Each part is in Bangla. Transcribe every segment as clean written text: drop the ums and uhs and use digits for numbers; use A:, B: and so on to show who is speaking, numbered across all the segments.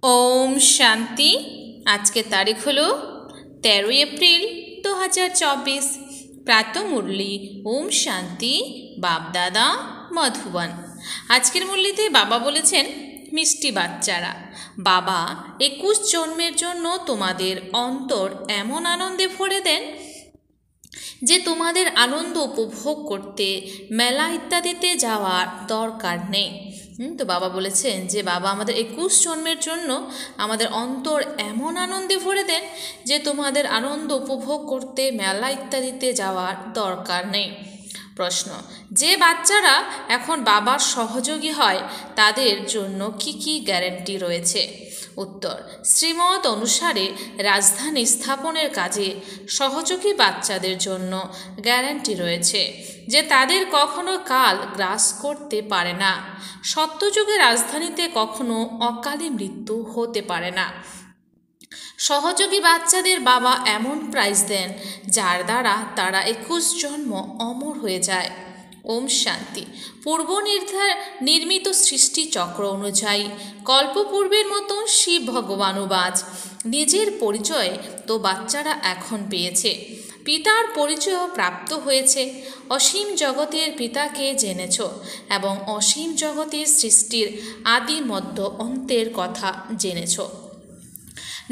A: ओम शांति। आज के तारीख हलो 13 एप्रिल 2024। प्रातः मुरली ओम शांति बाप दादा मधुबन। आजकेर मुरलीते बाबा बोलेছেন मिष्टि बाच्चारा बाबा 21 जन्मेर जन्य तोमादेर अंतर एमन आनंदे भरे देन যে তোমাদের আনন্দ উপভোগ করতে মেলা ইত্যাদিতে যাওয়ার দরকার নেই। তো বাবা বলেছেন যে বাবা আমাদের 21 জন্মের জন্য আমাদের অন্তর এমন আনন্দে ভরে দেন যে তোমাদের আনন্দ উপভোগ করতে মেলা ইত্যাদিতে যাওয়ার দরকার নেই। প্রশ্ন, যে বাচ্চারা এখন বাবার সহযোগী হয় তাদের জন্য কি কি গ্যারান্টি রয়েছে? উত্তর, শ্রীমত অনুসারে রাজধানী স্থাপনের কাজে সহযোগী বাচ্চাদের জন্য গ্যারান্টি রয়েছে যে তাদের কখনো কাল গ্রাস করতে পারে না। সত্যযুগে রাজধানীতে কখনো অকালে মৃত্যু হতে পারে না। সহযোগী বাচ্চাদের বাবা এমন প্রাইজ দেন যার দ্বারা তারা 21 জন্ম অমর হয়ে যায়। ওম শান্তি। পূর্ব নির্মিত সৃষ্টি চক্র অনুযায়ী কল্পপূর্বের মতো শিব ভগবানুবাজ নিজের পরিচয় তো বাচ্চারা এখন পেয়েছে, পিতার পরিচয়ও প্রাপ্ত হয়েছে। অসীম জগতের পিতাকে জেনেছ এবং অসীম জগতের সৃষ্টির আদি মধ্য অন্তের কথা জেনেছ।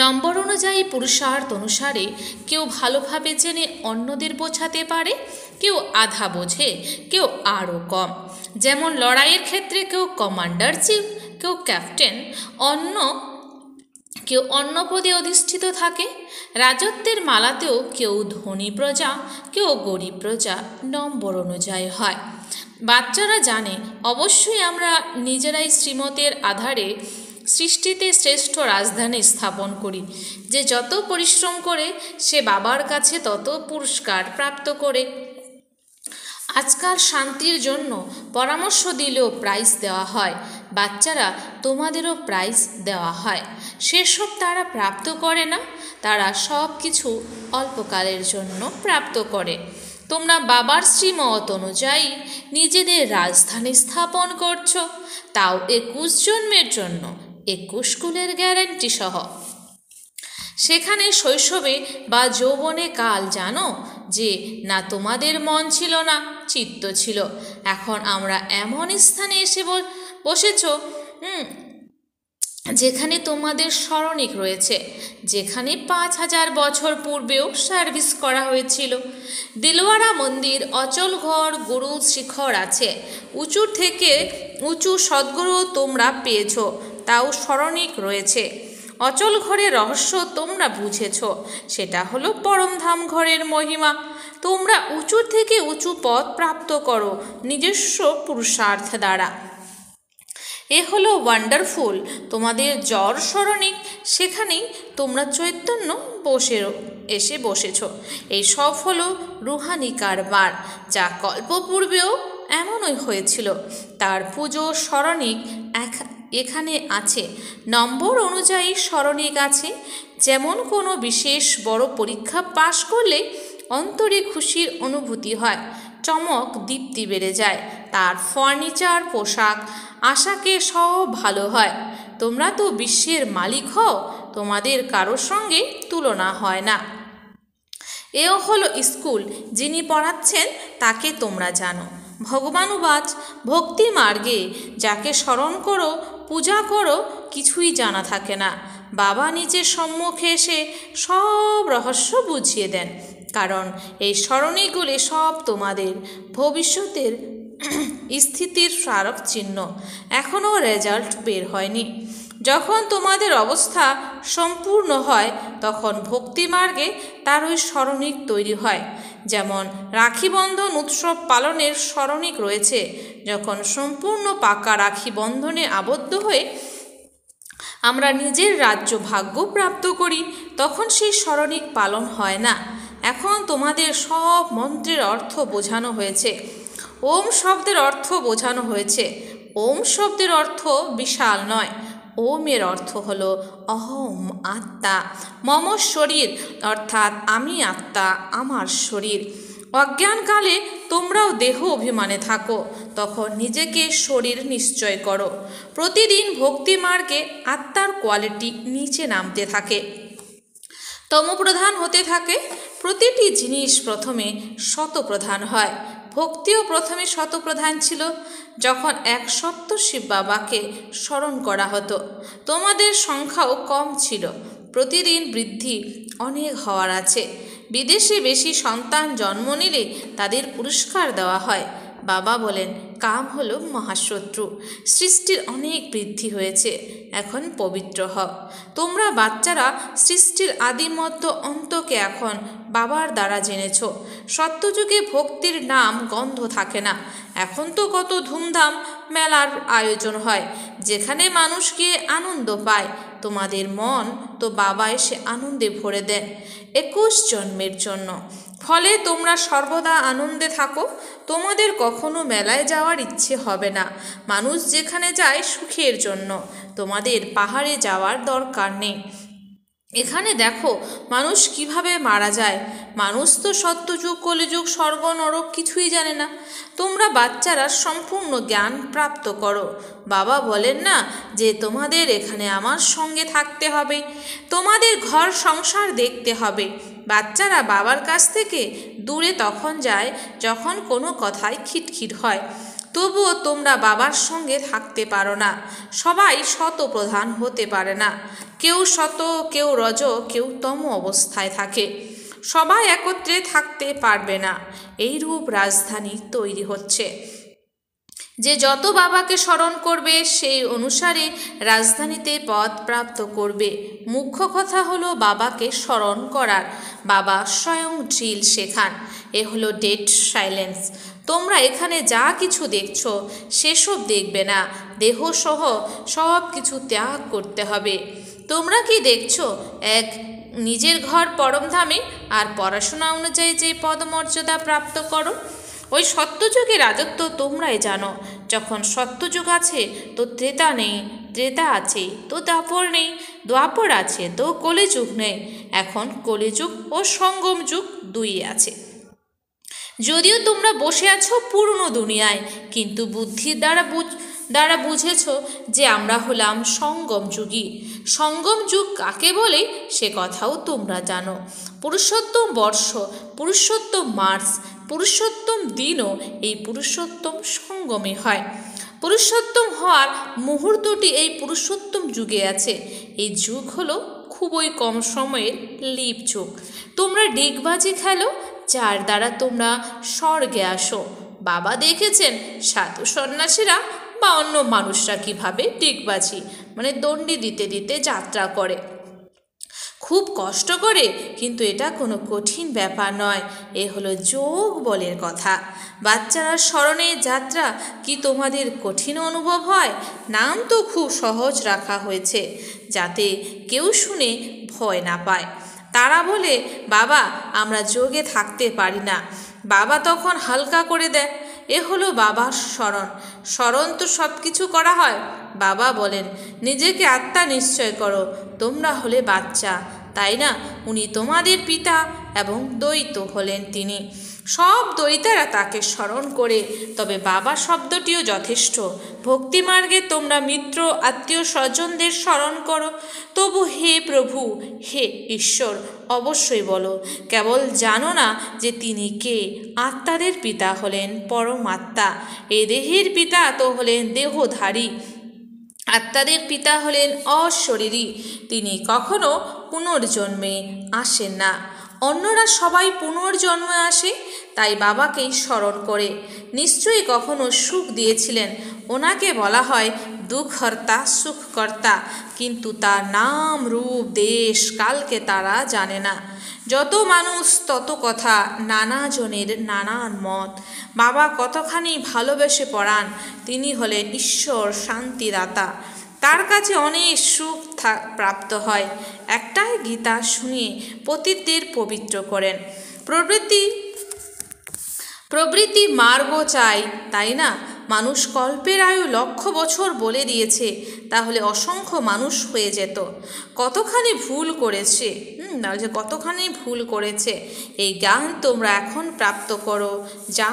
A: নম্বর অনুযায়ী পুরুষার্থ অনুসারে কেউ ভালোভাবে জেনে অন্যদের বোঝাতে পারে, কেউ আধা বোঝে, কেউ আরও কম। যেমন লড়াইয়ের ক্ষেত্রে কেউ কমান্ডার চিফ, কেউ ক্যাপ্টেন, কেউ অন্য পদে অধিষ্ঠিত থাকে। রাজত্বের মালাতেও কেউ ধনী প্রজা, কেউ গরিব প্রজা নম্বর অনুযায়ী হয়। বাচ্চারা জানে অবশ্যই আমরা নিজেরাই শ্রীমতের আধারে সৃষ্টিতে শ্রেষ্ঠ রাজধানী স্থাপন করি। যে যত পরিশ্রম করে সে বাবার কাছে তত পুরস্কার প্রাপ্ত করে। আজকাল শান্তির জন্য পরামর্শ দিলেও প্রাইজ দেওয়া হয়। বাচ্চারা তোমাদেরও প্রাইজ দেওয়া হয়। সেসব তারা প্রাপ্ত করে না, তারা সব কিছু অল্পকালের জন্য প্রাপ্ত করে। তোমরা বাবার শ্রীমত অনুযায়ী নিজেদের রাজধানী স্থাপন করছো, তাও 21 জন্মের জন্য 21 কুলের গ্যারান্টি সহ। সেখানে শৈশবে বা যৌবনে কাল জানো যে না তোমাদের মন ছিল না, চিত্ত ছিল। এখন আমরা এমন স্থানে এসে বসেছ যেখানে তোমাদের স্মরণিক রয়েছে, যেখানে 5000 বছর পূর্বেও সার্ভিস করা হয়েছিল। দিলওয়ারা মন্দির, অচল ঘর, গুরু শিখর আছে। উঁচুর থেকে উঁচু সদ্গুরু তোমরা পেয়েছ, তাও স্মরণিক রয়েছে। অচল ঘরের রহস্য তোমরা বুঝেছ, সেটা হলো পরমধাম ঘরের মহিমা। তোমরা উঁচু থেকে উঁচু পদ প্রাপ্ত করো নিজস্ব পুরুষার্থ দ্বারা। এ হলো ওয়ান্ডারফুল তোমাদের জ্বর স্মরণিক, সেখানেই তোমরা চৈতন্য এসে বসেছ। এই সব হলো রুহানি কারবার, যা কল্পপূর্বেও এমনই হয়েছিল। তার পুজো স্মরণিক এখানে আছে। নম্বর অনুযায়ী স্মরণিক আছে। যেমন কোনো বিশেষ বড় পরীক্ষা পাশ করলে অন্তরে খুশির অনুভূতি হয়, চমক দীপ্তি বেড়ে যায়। তার ফার্নিচার, পোশাক, আশাকে সব ভালো হয়। তোমরা তো বিশ্বের মালিক হও, তোমাদের কারোর সঙ্গে তুলনা হয় না। এও হলো স্কুল, যিনি পড়াচ্ছেন তাকে তোমরা জানো। ভগবানুবাচ ভক্তি মার্গে যাকে স্মরণ করো, পূজা করো, কিছুই জানা থাকে না। বাবা নিজের সম্মুখে এসে সব রহস্য বুঝিয়ে দেন, কারণ এই স্মরণীগুলি সব তোমাদের ভবিষ্যতের স্থিতির স্মারক চিহ্ন। এখনও রেজাল্ট বের হয়নি। যখন তোমাদের অবস্থা সম্পূর্ণ হয় তখন ভক্তিমার্গে তার ওই স্মরণিক তৈরি হয়। যেমন রাখি বন্ধন উৎসব পালনের স্মরণিক রয়েছে। যখন সম্পূর্ণ পাকা রাখি বন্ধনে আবদ্ধ হয়ে আমরা নিজের রাজ্য ভাগ্য প্রাপ্ত করি, তখন সেই স্মরণিক পালন হয় না। এখন তোমাদের সব মন্ত্রের অর্থ বোঝানো হয়েছে। ওম শব্দের অর্থ বোঝানো হয়েছে। ওম শব্দের অর্থ বিশাল নয়। ওমের অর্থ হলো অহম, আত্মা। মম শরীর অর্থাৎ আমি আত্মা, আমার শরীর। অজ্ঞানকালে তোমরাও দেহ অভিমানে থাকো, তখন নিজেকে শরীর নিশ্চয় করো। প্রতিদিন ভক্তি মার্গে আত্মার কোয়ালিটি নিচে নামতে থাকে, তমপ্রধান হতে থাকে। প্রতিটি জিনিস প্রথমে শতপ্রধান হয়। ভক্তিও প্রথমে শতপ্রধান ছিল। যখন এক সপ্তর্ষি বাবাকে স্মরণ করা হতো, তোমাদের সংখ্যাও কম ছিল। প্রতিদিন বৃদ্ধি অনেক হওয়ার আছে। বিদেশে বেশি সন্তান জন্ম নিলে তাদের পুরস্কার দেওয়া হয়। বাবা বলেন, কাম হলো মহাশত্রু। সৃষ্টির অনেক বৃদ্ধি হয়েছে, এখন পবিত্র হও। তোমরা বাচ্চারা সৃষ্টির আদিমধ্য অন্তকে এখন বাবার দ্বারা জেনেছ। সত্যযুগে ভক্তির নাম গন্ধ থাকে না। এখন তো কত ধুমধাম মেলার আয়োজন হয়, যেখানে মানুষ গিয়ে আনন্দ পায়। তোমাদের মন তো বাবা এসে আনন্দে ভরে দেন 21 জন্মের জন্য। ফলে তোমরা সর্বদা আনন্দে থাকো। তোমাদের কখনো মেলায় যাওয়ার ইচ্ছে হবে না। মানুষ যেখানে যায় সুখের জন্য, তোমাদের পাহাড়ে যাওয়ার দরকার নেই। এখানে দেখো মানুষ কিভাবে মারা যায়। মানুষ তো সত্যযুগ কলিযুগ স্বর্গ নরক কিছুই জানে না। তোমরা বাচ্চারা সম্পূর্ণ জ্ঞান প্রাপ্ত করো। বাবা বলেন না যে তোমাদের এখানে আমার সঙ্গে থাকতে হবে, তোমাদের ঘর সংসার দেখতে হবে। বাচ্চারা বাবার কাছ থেকে দূরে তখন যায় যখন কোনো কথায় খিটখিট হয়। তবুও তোমরা বাবার সঙ্গে থাকতে পারো না। সবাই শতপ্রধান হতে পারে না। কেউ শত, কেউ রজ, কেউ তম অবস্থায় থাকে। সবাই একত্রে থাকতে পারবে না। এইরূপ রাজধানী তৈরি হচ্ছে। যে যত বাবাকে স্মরণ করবে সেই অনুসারে রাজধানীতে পদ প্রাপ্ত করবে। মুখ্য কথা হলো বাবাকে স্মরণ করার। বাবা স্বয়ং ড্রিল শেখান। এ হলো ডেড সাইলেন্স। তোমরা এখানে যা কিছু দেখছো সেসব দেখবে না। দেহসহ সব কিছু ত্যাগ করতে হবে। তোমরা কি দেখছো? এক নিজের ঘর পরমধামে, আর পড়াশোনা অনুযায়ী যে পদমর্যাদা প্রাপ্ত করো। ওই সত্যযুগে রাজত্ব তোমরাই জানো। যখন সত্যযুগ আছে তো ত্রেতা নেই, ত্রেতা আছে তো দ্বাপর নেই, দ্বাপর আছে তো কলিযুগ নেই। এখন কলিযুগ ও সঙ্গম যুগ দুই আছে। যদিও তোমরা বসে আছো পুরনো দুনিয়ায়, কিন্তু বুদ্ধির দ্বারা বুঝেছ যে আমরা হলাম সঙ্গম যুগী। সঙ্গম যুগ কাকে বলে সে কথাও তোমরা জানো। পুরুষোত্তম বর্ষ, পুরুষোত্তম মাস, পুরুষোত্তম দিনও এই পুরুষোত্তম সঙ্গমে হয়। পুরুষোত্তম হওয়ার মুহূর্তটি এই পুরুষোত্তম যুগে আছে। এই যুগ হলো খুবই কম সময়ের লিপ যুগ। তোমরা ডিগবাজি খেলো, যার দ্বারা তোমরা স্বর্গে আসো। বাবা দেখেছেন সাধু সন্ন্যাসীরা বা অন্য মানুষরা কিভাবে ডিগবাজি দণ্ডি দিতে দিতে যাত্রা করে। খুব কষ্ট করে, কিন্তু এটা কোনো কঠিন ব্যাপার নয়। এ হলো যোগ বলের কথা। বাচ্চারা স্মরণে যাত্রা কি তোমাদের কঠিন অনুভব হয়? নাম তো খুব সহজ রাখা হয়েছে, যাতে কেউ শুনে ভয় না পায়। তারা বলে, বাবা আমরা যোগে থাকতে পারি না। বাবা তখন হালকা করে দেয়। এ হলো বাবার স্মরণ। স্মরণ তো সব কিছু করা হয়। বাবা বলেন, নিজেকে আত্মা নিশ্চয় করো। তোমরা হলে বাচ্চা, তাই না? উনি তোমাদের পিতা এবং দ্বৈত হলেন তিনি। সব দ্বৈতারা তাকে স্মরণ করে। তবে বাবা শব্দটিও যথেষ্ট। ভক্তিমার্গে তোমরা মিত্র আত্মীয় স্বজনদের স্মরণ করো। তবু হে প্রভু, হে ঈশ্বর অবশ্যই বলো। কেবল জানো না যে তিনি কে। আত্মাদের পিতা হলেন পরমাত্মা। এ দেহের পিতা তো হলেন দেহধারী। আত্মাদের পিতা হলেন অশরীরী। তিনি কখনো পুনর্জন্মে আসেন না। অন্যরা সবাই পুনর্জন্মে আসে, তাই বাবাকেই স্মরণ করে। নিশ্চয়ই কখনো সুখ দিয়েছিলেন। ওনাকে বলা হয় দুঃখহর্তা সুখকর্তা, কিন্তু তার নাম রূপ দেশ কালকে তারা জানে না। যত মানুষ তত কথা, নানা জনের নানান মত। বাবা কতখানি ভালোবেসে পড়ান। তিনি হলেন ঈশ্বর শান্তিদাতা। তার কাছে অনেক সুখ প্রাপ্ত হয়। একটাই গীতা শুনিয়ে পতিতদের পবিত্র করেন। প্রবৃত্তি মার্গ চাই, তাই না? মানুষ কল্পের আয়ু 1,00,000 বছর বলে দিয়েছে, তাহলে অসংখ্য মানুষ হয়ে যেত। কতখানি ভুল করেছে, কতখানি ভুল করেছে। এই জ্ঞান তোমরা এখন প্রাপ্ত করো, যা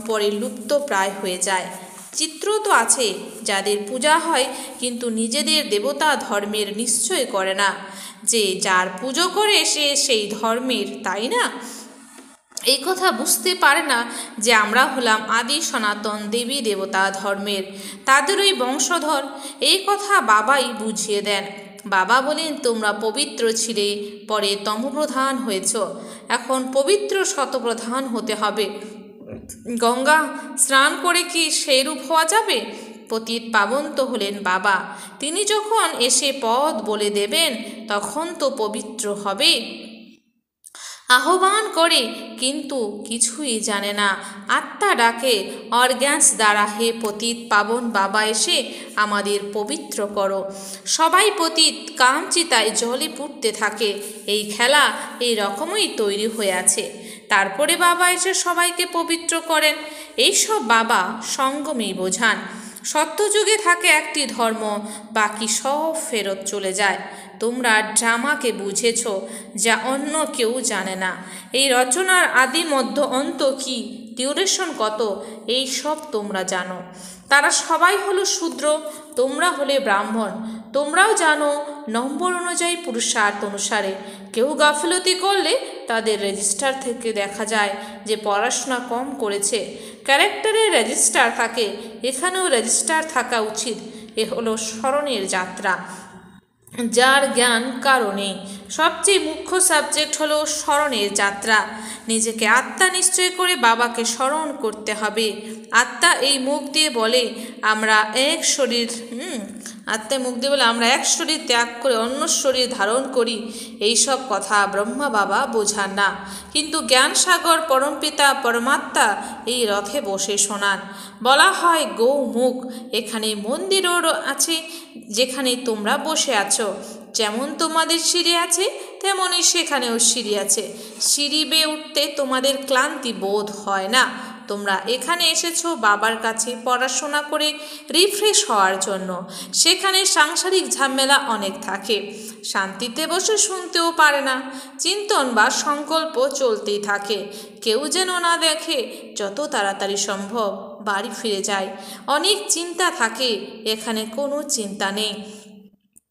A: পরে লুপ্ত প্রায় হয়ে যায়। চিত্র তো আছে যাদের পূজা হয়, কিন্তু নিজেদের দেবতা ধর্মের নিশ্চয় করে না। যে যার পুজো করে সে সেই ধর্মের, তাই না? এই কথা বুঝতে পারে না যে আমরা হলাম আদি সনাতন দেবী দেবতা ধর্মের, তাদেরই বংশধর। এই কথা বাবাই বুঝিয়ে দেন। বাবা বলেন, তোমরা পবিত্র ছিলে, পরে তমপ্রধান হয়েছ, এখন পবিত্র শতপ্রধান হতে হবে। গঙ্গা স্নান করে কি সেই রূপ হওয়া যাবে? পতিত পাবন তো হলেন বাবা, তিনি যখন এসে পদ বলে দেবেন তখন তো পবিত্র হবে। আহ্বান করে কিন্তু কিছুই জানে না, আত্মা ডাকে অর্গ্যান্স দ্বারা, হে পতিত পাবন বাবা এসে আমাদের পবিত্র করো। সবাই পতিত, কামচিতায় জলে পুড়তে থাকে। এই খেলা এই রকমই তৈরি হয়ে আছে। তারপরে বাবা এসে সবাইকে পবিত্র করেন। এইসব বাবা সঙ্গমেই বোঝান। সত্যযুগে থাকে একটি ধর্ম, বাকি সব ফেরত চলে যায়। তোমরা ড্রামাকে বুঝেছ, যা অন্য কেউ জানে না। এই রচনার আদি মধ্য অন্ত কি, ডিউরেশন কত, এই সব তোমরা জানো। তারা সবাই হলো শূদ্র, তোমরা হলে ব্রাহ্মণ। তোমরাও জানো নম্বর অনুযায়ী, পুরুষার্থ অনুসারে। কেউ গাফিলতি করলে তাদের রেজিস্টার থেকে দেখা যায় যে পড়াশোনা কম করেছে। ক্যারেক্টারের রেজিস্টার থাকে, এখানেও রেজিস্টার থাকা উচিত। এ হলো স্মরণের যাত্রা, যার জ্ঞান কারণে। সবচেয়ে মুখ্য সাবজেক্ট হলো স্মরণের যাত্রা। নিজেকে আত্মা নিশ্চয় করে বাবাকে স্মরণ করতে হবে। আত্মা এই মুখ দিয়ে বলে আমরা এক শরীর, আত্মায় মুখ দিয়ে বলে আমরা এক শরীর ত্যাগ করে অন্য শরীর ধারণ করি। এই সব কথা ব্রহ্মা বাবা বোঝান না, কিন্তু জ্ঞান সাগর পরমপিতা পরমাত্মা এই রথে বসে শোনান। বলা হয় গৌমুখ। এখানে মন্দিরও আছে যেখানে তোমরা বসে আছো। যেমন তোমাদের সিঁড়ি আছে, তেমনই সেখানেও সিঁড়ি আছে। সিঁড়ি বেয়ে উঠতে তোমাদের ক্লান্তি বোধ হয় না। তোমরা এখানে এসেছো বাবার কাছে পড়াশোনা করে রিফ্রেশ হওয়ার জন্য। সেখানে সাংসারিক ঝামেলা অনেক থাকে, শান্তিতে বসে শুনতেও পারে না। চিন্তন বা সংকল্প চলতেই থাকে। কেউ যেন না দেখে, যত তাড়াতাড়ি সম্ভব বাড়ি ফিরে যায়। অনেক চিন্তা থাকে, এখানে কোনো চিন্তা নেই।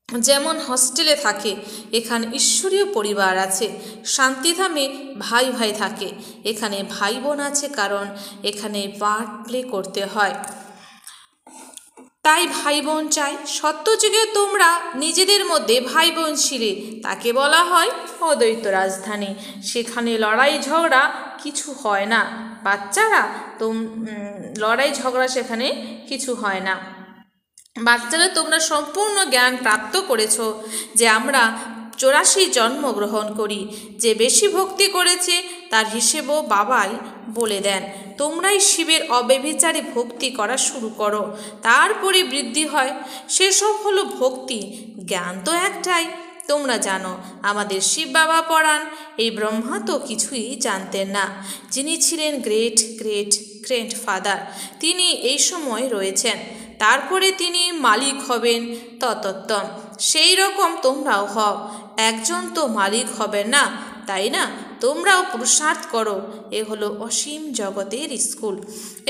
A: যেমন হস্টেলে থাকে, এখানে ঈশ্বরীয় পরিবার আছে। শান্তিধামে ভাই ভাই থাকে, এখানে ভাই বোন আছে, কারণ এখানে পার্ট প্লে করতে হয়, তাই ভাই বোন চাই। সত্যযুগে তোমরা নিজেদের মধ্যে ভাই বোন ছিলে, তাকে বলা হয় অদ্বৈত রাজধানী। সেখানে লড়াই ঝগড়া কিছু হয় না। বাচ্চারা লড়াই ঝগড়া সেখানে কিছু হয় না। বাচ্চারা তোমরা সম্পূর্ণ জ্ঞান প্রাপ্ত করেছ যে আমরা 84 জন্মগ্রহণ করি। যে বেশি ভক্তি করেছে তার হিসেবও বাবাই বলে দেন। তোমরাই শিবের অব্যভিচারী ভক্তি করা শুরু করো, তারপরে বৃদ্ধি হয়। সেসব হলো ভক্তি। জ্ঞান তো একটাই, তোমরা জানো। আমাদের শিব বাবা পড়ান। এই ব্রহ্মা তো কিছুই জানতেন না, যিনি ছিলেন গ্রেট গ্রেট গ্রেট ফাদার, তিনি এই সময় রয়েছেন। তারপরে তিনি মালিক হবেন ততোত্তম। সেই রকম তোমরাও হও। একজন তো মালিক হবেন না, তাই না? তোমরাও পুরুষার্থ করো। এ হলো অসীম জগতের স্কুল।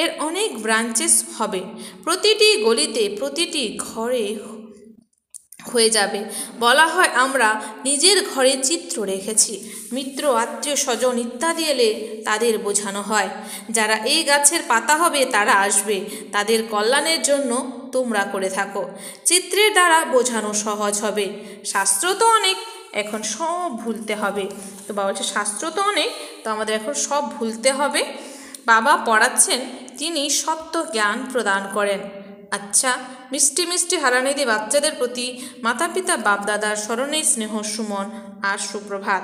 A: এর অনেক ব্রাঞ্চেস হবে, প্রতিটি গলিতে প্রতিটি ঘরে হয়ে যাবে। বলা হয় আমরা নিজের ঘরে চিত্র রেখেছি। মিত্র আত্মীয় স্বজন ইত্যাদি এলে তাদের বোঝানো হয়, যারা এই গাছের পাতা হবে তারা আসবে, তাদের কল্যাণের জন্য তোমরা করে থাকো। চিত্রের দ্বারা বোঝানো সহজ হবে। শাস্ত্র তো অনেক, এখন সব ভুলতে হবে। তো বাবা বলছে শাস্ত্র তো অনেক, তো আমাদের এখন সব ভুলতে হবে। বাবা পড়াচ্ছেন, তিনি সত্য জ্ঞান প্রদান করেন। আচ্ছা, মিষ্টি মিষ্টি হারানিধি বাচ্চাদের প্রতি মাতা পিতা বাপদাদার স্মরণে স্নেহ সুমন আর সুপ্রভাত।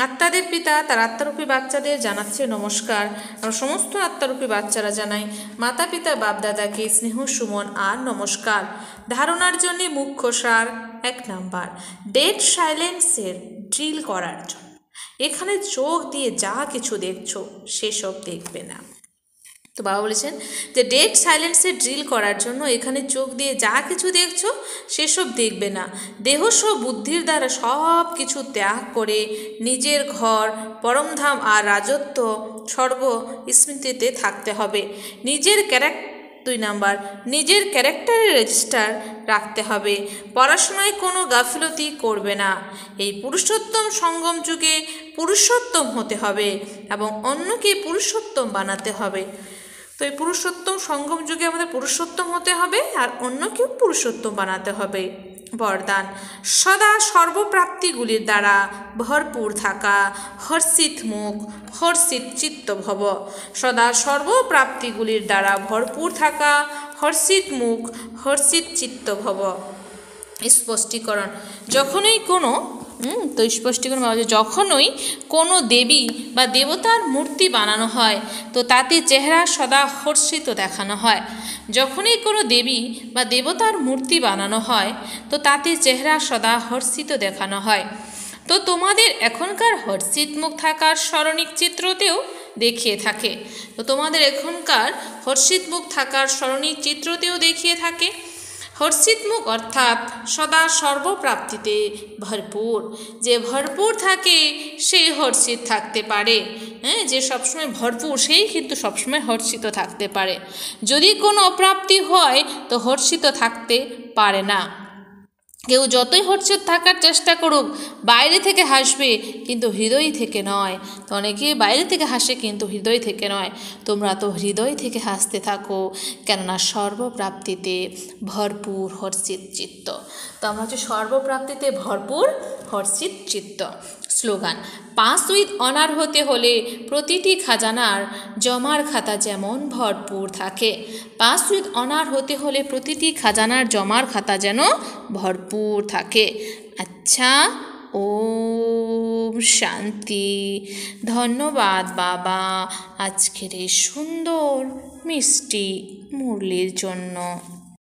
A: আত্মাদের পিতা তার আত্মারূপী বাচ্চাদের জানাচ্ছে নমস্কার। আমরা সমস্ত আত্মারূপী বাচ্চারা জানাই মাতা পিতা বাপদাদাকে স্নেহ সুমন আর নমস্কার। ধারণার জন্য মুখ্য সার 1 নাম্বার, ডেড সাইলেন্সের ড্রিল করার জন্য। এখানে চোখ দিয়ে যা কিছু দেখছো সেসব দেখবে না। তো বাবা বলেছেন যে ডেড সাইলেন্সে ড্রিল করার জন্য এখানে চোখ দিয়ে যা কিছু দেখছো সেসব দেখবে না, দেহসহ বুদ্ধির দ্বারা সব কিছু ত্যাগ করে নিজের ঘর, পরমধাম আর রাজত্ব স্বর্গ স্মৃতিতে থাকতে হবে। নিজের 2 নাম্বার, নিজের ক্যারেক্টারের রেজিস্টার রাখতে হবে। পড়াশোনায় কোনো গাফিলতি করবে না। এই পুরুষোত্তম সঙ্গম যুগে পুরুষোত্তম হতে হবে এবং অন্যকে পুরুষোত্তম বানাতে হবে। তো এই পুরুষোত্তম সঙ্গম যুগে আমাদের পুরুষোত্তম হতে হবে আর অন্যকেও পুরুষোত্তম বানাতে হবে। বরদান, সদা সর্বপ্রাপ্তিগুলির দ্বারা ভরপুর থাকা, হর্ষিত মুখ, হর্ষিত চিত্ত ভব। সদা সর্বপ্রাপ্তিগুলির দ্বারা ভরপুর থাকা, হর্ষিত মুখ, হর্ষিত চিত্ত ভব। স্পষ্টীকরণ, যখনই কোনো যখনই কোনো দেবী বা দেবতার মূর্তি বানানো হয় তো তাতে চেহারা সদা হর্ষিত দেখানো হয়। যখনই কোনো দেবী বা দেবতার মূর্তি বানানো হয় তো তাতে চেহারা সদা হর্ষিত দেখানো হয়। তো তোমাদের এখনকার হর্ষিত মুখ থাকার স্মরণিক চিত্রতেও দেখিয়ে থাকে। তো তোমাদের এখনকার হর্ষিত মুখ থাকার স্মরণিক চিত্রতেও দেখিয়ে থাকে। হর্ষিত মুখ অর্থাৎ সদা সর্বপ্রাপ্তিতে ভরপুর। যে ভরপুর থাকে সেই হর্ষিত থাকতে পারে। যে সবসময় ভরপুর সেই কিন্তু সবসময় হর্ষিত থাকতে পারে। যদি কোনো অপ্রাপ্তি হয় তো হর্ষিত থাকতে পারে না। কেউ যতই হর্ষিত থাকার চেষ্টা করুক বাইরে থেকে হাসবে কিন্তু হৃদয় থেকে নয়। তো অনেকে বাইরে থেকে হাসে কিন্তু হৃদয় থেকে নয়। তোমরা তো হৃদয় থেকে হাসতে থাকো, কেননা সর্বপ্রাপ্তিতে ভরপুর হর্ষিত চিত্ত। তো আমরা হচ্ছে সর্বপ্রাপ্তিতে ভরপুর হর্ষিত চিত্ত। স্লোগান, পাস উইথ অনার হতে হলে প্রতিটি খাজানার জমার খাতা যেমন ভরপুর থাকে। পাস উইথ অনার হতে হলে প্রতিটি খাজানার জমার খাতা যেন ভরপুর থাকে। আচ্ছা, ওম শান্তি। ধন্যবাদ বাবা আজকের এই সুন্দর মিষ্টি মুরলির জন্য।